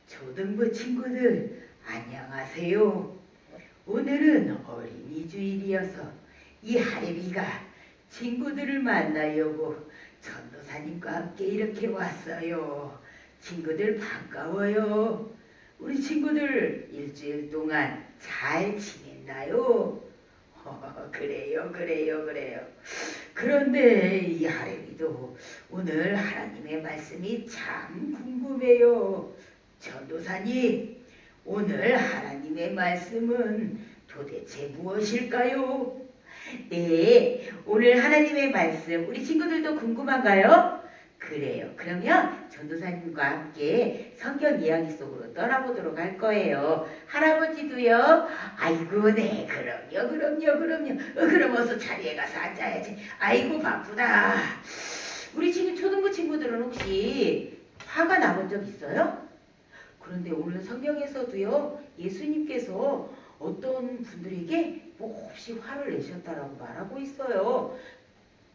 초등부 친구들 안녕하세요. 오늘은 어린이 주일이어서 이 할애비가 친구들을 만나려고 전도사님과 함께 이렇게 왔어요. 친구들 반가워요. 우리 친구들 일주일 동안 잘 지냈나요? 그래요. 그런데 이 할애비도 오늘 하나님의 말씀이 참 궁금해요. 전도사님, 오늘 하나님의 말씀은 도대체 무엇일까요? 네, 오늘 하나님의 말씀 우리 친구들도 궁금한가요? 그래요. 그러면 전도사님과 함께 성경 이야기 속으로 떠나보도록 할 거예요. 할아버지도요? 아이고, 네, 그럼요. 그럼 어서 자리에 가서 앉아야지. 아이고, 바쁘다. 우리 지금 초등부 친구들은 혹시 화가 나본 적 있어요? 그런데 오늘 성경에서도요, 예수님께서 어떤 분들에게 몹시 화를 내셨다라고 말하고 있어요.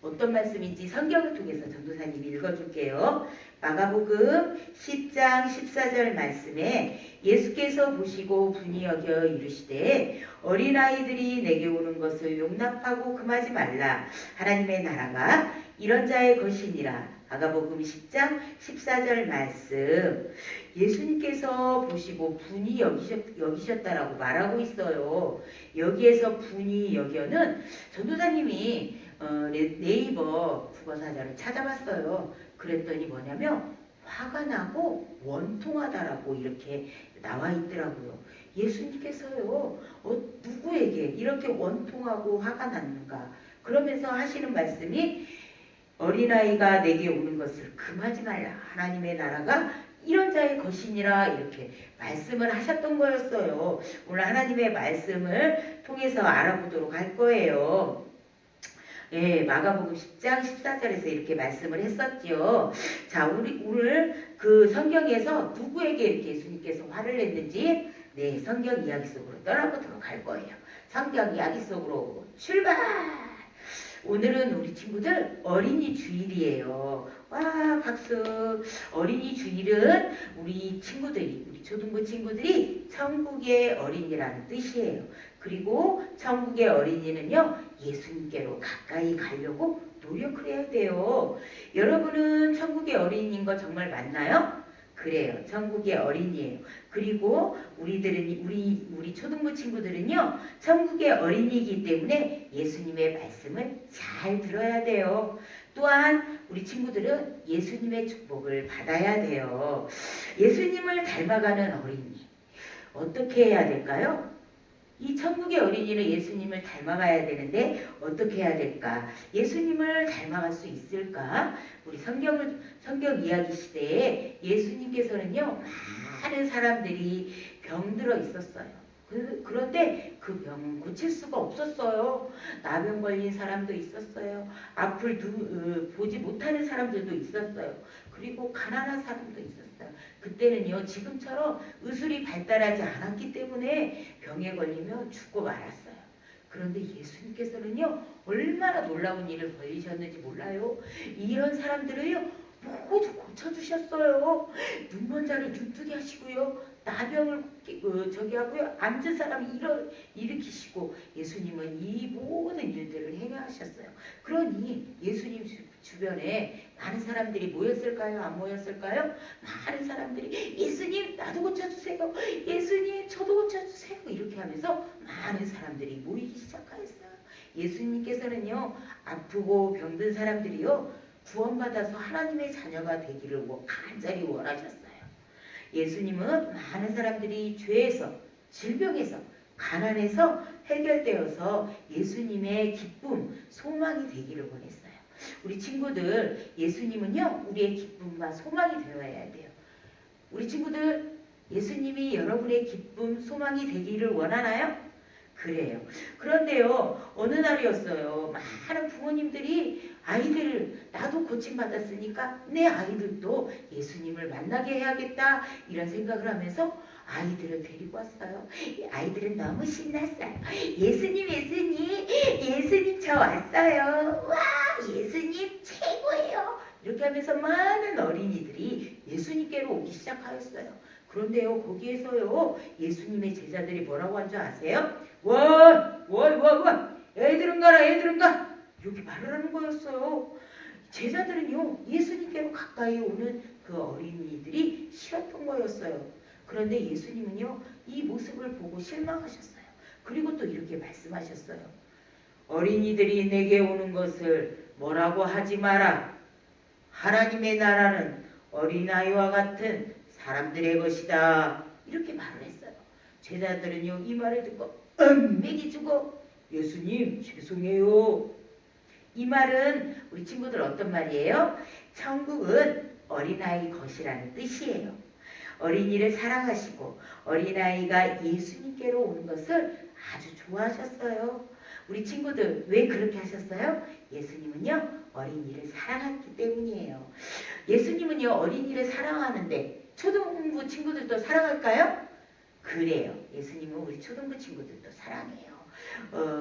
어떤 말씀인지 성경을 통해서 전도사님이 읽어줄게요. 마가복음 10장 14절 말씀에 예수께서 보시고 분이 여겨 이르시되 어린아이들이 내게 오는 것을 용납하고 금하지 말라. 하나님의 나라가 이런 자의 것이니라. 마가복음 10장 14절 말씀, 예수님께서 보시고 분이 여기셨다라고 말하고 있어요. 여기에서 분이 여겨는 전도사님이 네이버 국어사전을 찾아봤어요. 그랬더니 뭐냐면 화가 나고 원통하다라고 이렇게 나와 있더라고요. 예수님께서요, 누구에게 이렇게 원통하고 화가 났는가? 그러면서 하시는 말씀이 어린아이가 내게 오는 것을 금하지 말라. 하나님의 나라가 이런 자의 것이니라 이렇게 말씀을 하셨던 거였어요. 오늘 하나님의 말씀을 통해서 알아보도록 할 거예요. 예, 마가복음 10장 14절에서 이렇게 말씀을 했었죠. 자, 우리 오늘 그 성경에서 누구에게 이렇게 예수님께서 화를 냈는지 네, 성경 이야기 속으로 떠나보도록 할 거예요. 성경 이야기 속으로 출발! 오늘은 우리 친구들 어린이 주일이에요. 와, 박수. 어린이 주일은 우리 친구들이, 우리 초등부 친구들이 천국의 어린이라는 뜻이에요. 그리고 천국의 어린이는요, 예수님께로 가까이 가려고 노력을 해야 돼요. 여러분은 천국의 어린이인 거 정말 맞나요? 그래요. 천국의 어린이에요. 그리고 우리 초등부 친구들은요, 천국의 어린이이기 때문에 예수님의 말씀을 잘 들어야 돼요. 또한 우리 친구들은 예수님의 축복을 받아야 돼요. 예수님을 닮아가는 어린이. 어떻게 해야 될까요? 이 천국의 어린이는 예수님을 닮아가야 되는데 어떻게 해야 될까? 예수님을 닮아갈 수 있을까? 우리 성경 이야기 시대에 예수님께서는요, 많은 사람들이 병들어 있었어요. 그런데 그 병은 고칠 수가 없었어요. 나병 걸린 사람도 있었어요. 앞을 보지 못하는 사람들도 있었어요. 그리고 가난한 사람도 있었어요. 그때는요, 지금처럼 의술이 발달하지 않았기 때문에 병에 걸리면 죽고 말았어요. 그런데 예수님께서는요, 얼마나 놀라운 일을 벌이셨는지 몰라요. 이런 사람들을요, 모두 고쳐주셨어요. 눈먼 자를 눈뜨게 하시고요. 나병을 하고요. 앉은 사람 일으키시고 예수님은 이 모든 일들을 행하셨어요. 그러니 예수님 주변에 많은 사람들이 모였을까요? 안 모였을까요? 많은 사람들이 예수님 나도 고쳐주세요. 예수님 저도 고쳐주세요. 이렇게 하면서 많은 사람들이 모이기 시작하였어요. 예수님께서는요, 아프고 병든 사람들이요, 구원받아서 하나님의 자녀가 되기를 간절히 원하셨어요. 예수님은 많은 사람들이 죄에서, 질병에서, 가난에서 해결되어서 예수님의 기쁨, 소망이 되기를 원했어요. 우리 친구들, 예수님은요, 우리의 기쁨과 소망이 되어야 돼요. 우리 친구들, 예수님이 여러분의 기쁨, 소망이 되기를 원하나요? 그래요. 그런데요, 어느 날이었어요. 많은 부모님들이 아이들을, 나도 고침받았으니까 내 아이들도 예수님을 만나게 해야겠다, 이런 생각을 하면서 아이들을 데리고 왔어요. 아이들은 너무 신났어요. 예수님 저 왔어요. 와, 예수님 최고예요. 이렇게 하면서 많은 어린이들이 예수님께로 오기 시작하였어요. 그런데요, 거기에서요, 예수님의 제자들이 뭐라고 한 줄 아세요? 애들은 가라, 애들은 가! 이렇게 말을 하는 거였어요. 제자들은요, 예수님께로 가까이 오는 그 어린이들이 싫었던 거였어요. 그런데 예수님은요, 이 모습을 보고 실망하셨어요. 그리고 또 이렇게 말씀하셨어요. 어린이들이 내게 오는 것을 뭐라고 하지 마라. 하나님의 나라는 어린아이와 같은 사람들의 것이다. 이렇게 말을 했어요. 제자들은요, 이 말을 듣고 매기주고 예수님 죄송해요. 이 말은 우리 친구들 어떤 말이에요? 천국은 어린아이 것이라는 뜻이에요. 어린이를 사랑하시고 어린아이가 예수님께로 오는 것을 아주 좋아하셨어요. 우리 친구들 왜 그렇게 하셨어요? 예수님은요, 어린이를 사랑했기 때문이에요. 예수님은요, 어린이를 사랑하는데 초등부 친구들도 사랑할까요? 그래요. 예수님은 우리 초등부 친구들도 사랑해요.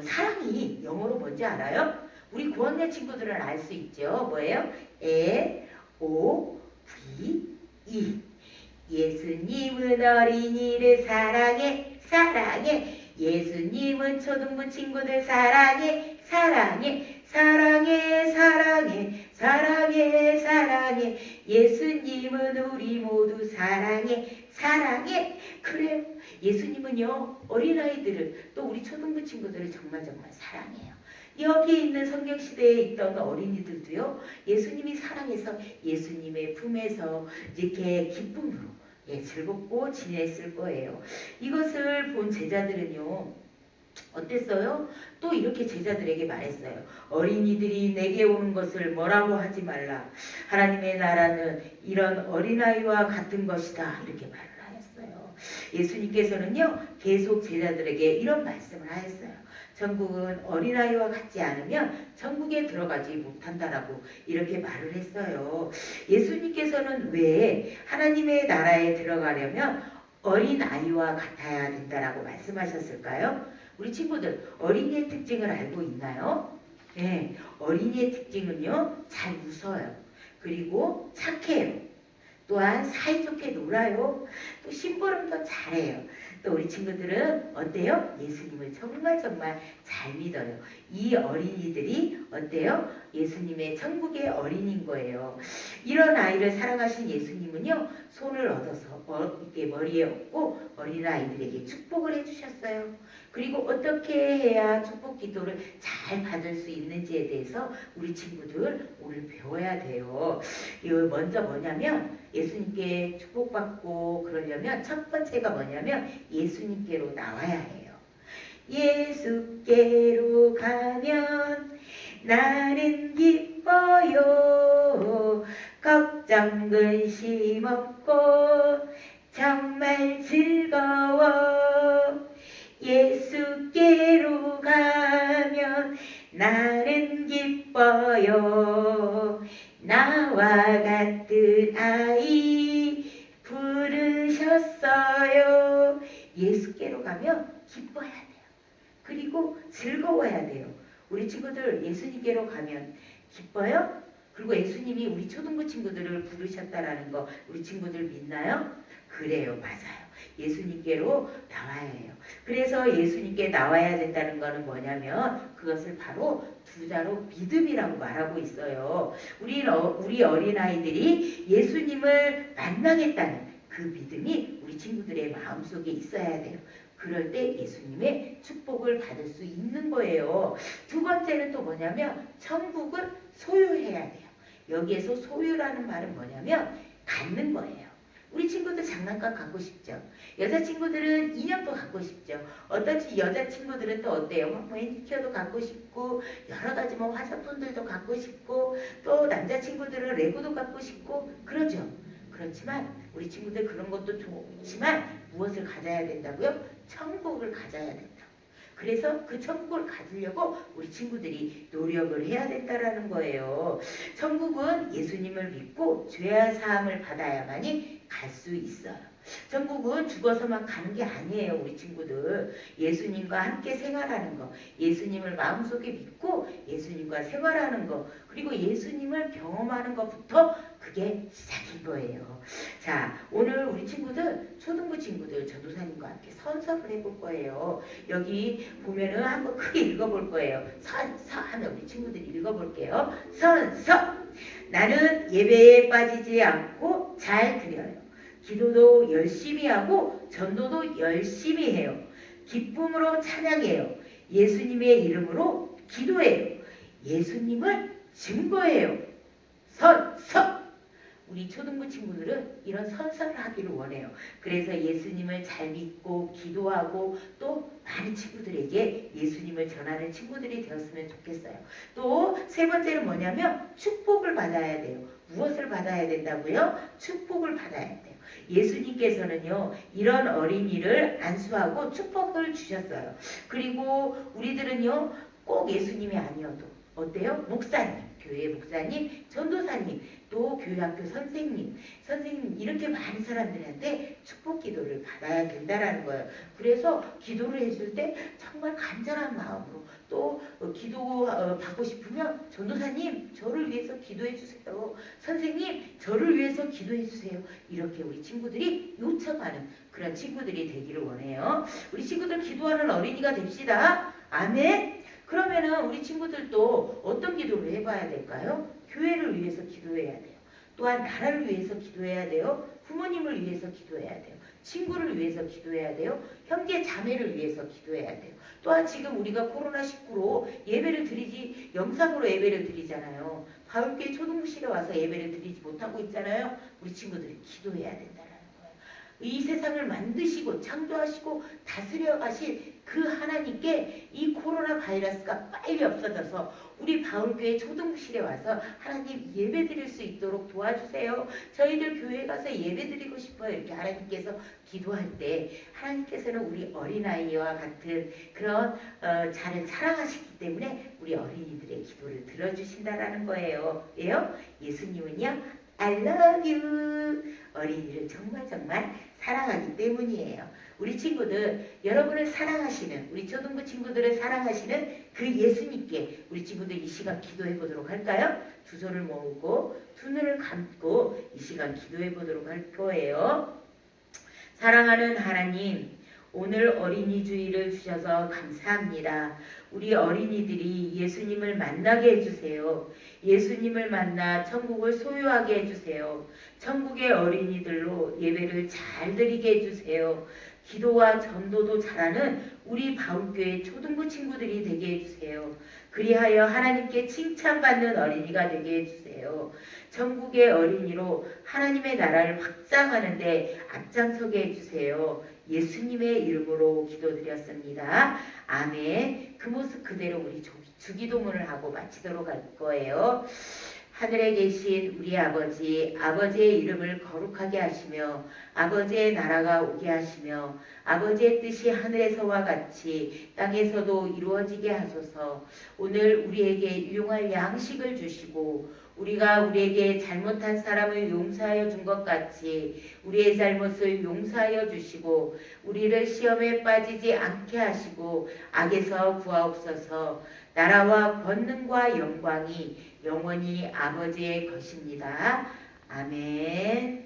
사랑이 영어로 뭔지 알아요? 우리 9학년 친구들은 알 수 있죠. 뭐예요? LOVE. 예수님은 어린이를 사랑해, 사랑해. 예수님은 초등부 친구들 사랑해, 사랑해, 사랑해, 사랑해, 사랑해, 사랑해. 예수님은 우리 모두 사랑해, 사랑해. 그래요. 예수님은요, 어린아이들을, 또 우리 초등부 친구들을 정말 사랑해요. 여기에 있는 성경시대에 있던 어린이들도요, 예수님이 사랑해서 예수님의 품에서 이렇게 기쁨으로 즐겁고 지냈을 거예요. 이것을 본 제자들은요, 어땠어요? 또 이렇게 제자들에게 말했어요. 어린이들이 내게 오는 것을 뭐라고 하지 말라. 하나님의 나라는 이런 어린아이와 같은 것이다. 이렇게 말을 하였어요. 예수님께서는요, 계속 제자들에게 이런 말씀을 하였어요. 천국은 어린아이와 같지 않으면 천국에 들어가지 못한다라고 이렇게 말을 했어요. 예수님께서는 왜 하나님의 나라에 들어가려면 어린아이와 같아야 된다라고 말씀하셨을까요? 우리 친구들 어린이의 특징을 알고 있나요? 네, 어린이의 특징은요, 잘 웃어요. 그리고 착해요. 또한 사이좋게 놀아요. 또 심부름도 잘해요. 또 우리 친구들은 어때요? 예수님을 정말 잘 믿어요. 이 어린이들이 어때요? 예수님의 천국의 어린인 거예요. 이런 아이를 사랑하신 예수님은요, 손을 얻어서 이렇게 머리에 얹고 어린아이들에게 축복을 해주셨어요. 그리고 어떻게 해야 축복 기도를 잘 받을 수 있는지에 대해서 우리 친구들 오늘 배워야 돼요. 먼저 뭐냐면 예수님께 축복받고 그러려면 첫 번째가 뭐냐면 예수님께로 나와야 해요. 예수께로 가면 나는 기뻐요. 걱정 근심 없고 정말 즐거워. 예수께로 가면 나는 기뻐요. 나와 같은 아이 부르셨어요. 예수께로 가면 기뻐야 돼요. 그리고 즐거워야 돼요. 우리 친구들 예수님께로 가면 기뻐요? 그리고 예수님이 우리 초등부 친구들을 부르셨다라는 거 우리 친구들 믿나요? 그래요. 맞아요. 예수님께로 나와야 해요. 그래서 예수님께 나와야 된다는 거는 뭐냐면 그것을 바로 두 자로 믿음이라고 말하고 있어요. 우리 어린아이들이 예수님을 만나겠다는 그 믿음이 우리 친구들의 마음속에 있어야 돼요. 그럴 때 예수님의 축복을 받을 수 있는 거예요. 두 번째는 또 뭐냐면 천국을 소유해야 돼요. 여기에서 소유라는 말은 뭐냐면 갖는 거예요. 우리 친구들 장난감 갖고 싶죠. 여자친구들은 인형도 갖고 싶죠. 어떤 여자친구들은 또 어때요? 뭐 매니큐어도 갖고 싶고 여러 가지 뭐 화장품들도 갖고 싶고 또 남자친구들은 레고도 갖고 싶고 그러죠. 그렇지만 우리 친구들 그런 것도 좋지만 무엇을 가져야 된다고요? 천국을 가져야 된다. 그래서 그 천국을 가지려고 우리 친구들이 노력을 해야 된다라는 거예요. 천국은 예수님을 믿고 죄 사함을 받아야만이 갈 수 있어요. 천국은 죽어서만 가는 게 아니에요. 우리 친구들. 예수님과 함께 생활하는 거. 예수님을 마음속에 믿고 예수님과 생활하는 거. 그리고 예수님을 경험하는 것부터 그게 시작인 거예요. 자, 오늘 우리 친구들, 초등부 친구들 전도사님과 함께 선서를 해볼 거예요. 여기 보면은 한번 크게 읽어볼 거예요. 선서 하면 우리 친구들이 읽어볼게요. 선서. 나는 예배에 빠지지 않고 잘 드려요. 기도도 열심히 하고 전도도 열심히 해요. 기쁨으로 찬양해요. 예수님의 이름으로 기도해요. 예수님을 증거해요. 선서. 우리 초등부 친구들은 이런 선서를 하기를 원해요. 그래서 예수님을 잘 믿고 기도하고 또 많은 친구들에게 예수님을 전하는 친구들이 되었으면 좋겠어요. 또 세 번째는 뭐냐면 축복을 받아야 돼요. 무엇을 받아야 된다고요? 축복을 받아야 돼요. 예수님께서는요, 이런 어린이를 안수하고 축복을 주셨어요. 그리고 우리들은요, 꼭 예수님이 아니어도 어때요? 목사님, 교회 목사님, 전도사님, 또 교회학교 선생님 이렇게 많은 사람들한테 축복 기도를 받아야 된다라는 거예요. 그래서 기도를 해줄 때 정말 간절한 마음으로 또 기도 받고 싶으면 전도사님 저를 위해서 기도해 주세요. 선생님 저를 위해서 기도해 주세요. 이렇게 우리 친구들이 요청하는 그런 친구들이 되기를 원해요. 우리 친구들 기도하는 어린이가 됩시다. 아멘. 그러면은 우리 친구들도 어떤 기도를 해봐야 될까요? 교회를 위해서 기도해야 돼요. 또한 나라를 위해서 기도해야 돼요. 부모님을 위해서 기도해야 돼요. 친구를 위해서 기도해야 돼요. 형제 자매를 위해서 기도해야 돼요. 또한 지금 우리가 코로나19로 예배를 드리지 영상으로 예배를 드리잖아요. 가을교회 초등부실에 와서 예배를 드리지 못하고 있잖아요. 우리 친구들이 기도해야 된다는 거예요. 이 세상을 만드시고 창조하시고 다스려 가실 그 하나님께 이 코로나 바이러스가 빨리 없어져서 우리 바울교회 초등부실에 와서 하나님 예배 드릴 수 있도록 도와주세요. 저희들 교회에 가서 예배 드리고 싶어요. 이렇게 하나님께서 기도할 때 하나님께서는 우리 어린아이와 같은 그런 자를 사랑하시기 때문에 우리 어린이들의 기도를 들어주신다라는 거예요. 왜요? 예수님은요 I love you 어린이를 정말 사랑하기 때문이에요. 우리 친구들 여러분을 사랑하시는 우리 초등부 친구들을 사랑하시는 그 예수님께 우리 친구들 이 시간 기도해 보도록 할까요? 두 손을 모으고 두 눈을 감고 이 시간 기도해 보도록 할 거예요. 사랑하는 하나님, 오늘 어린이 주일을 주셔서 감사합니다. 우리 어린이들이 예수님을 만나게 해주세요. 예수님을 만나 천국을 소유하게 해주세요. 천국의 어린이들로 예배를 잘 드리게 해주세요. 기도와 전도도 잘하는 우리 바울교회 초등부 친구들이 되게 해주세요. 그리하여 하나님께 칭찬받는 어린이가 되게 해주세요. 천국의 어린이로 하나님의 나라를 확장하는데 앞장서게 해주세요. 예수님의 이름으로 기도드렸습니다. 아멘. 그 모습 그대로 우리 주기도문을 하고 마치도록 할 거예요. 하늘에 계신 우리 아버지, 아버지의 이름을 거룩하게 하시며 아버지의 나라가 오게 하시며 아버지의 뜻이 하늘에서와 같이 땅에서도 이루어지게 하소서. 오늘 우리에게 일용할 양식을 주시고 우리가 우리에게 잘못한 사람을 용서하여 준 것 같이 우리의 잘못을 용서하여 주시고 우리를 시험에 빠지지 않게 하시고 악에서 구하옵소서. 나라와 권능과 영광이 영원히 아버지의 것입니다. 아멘.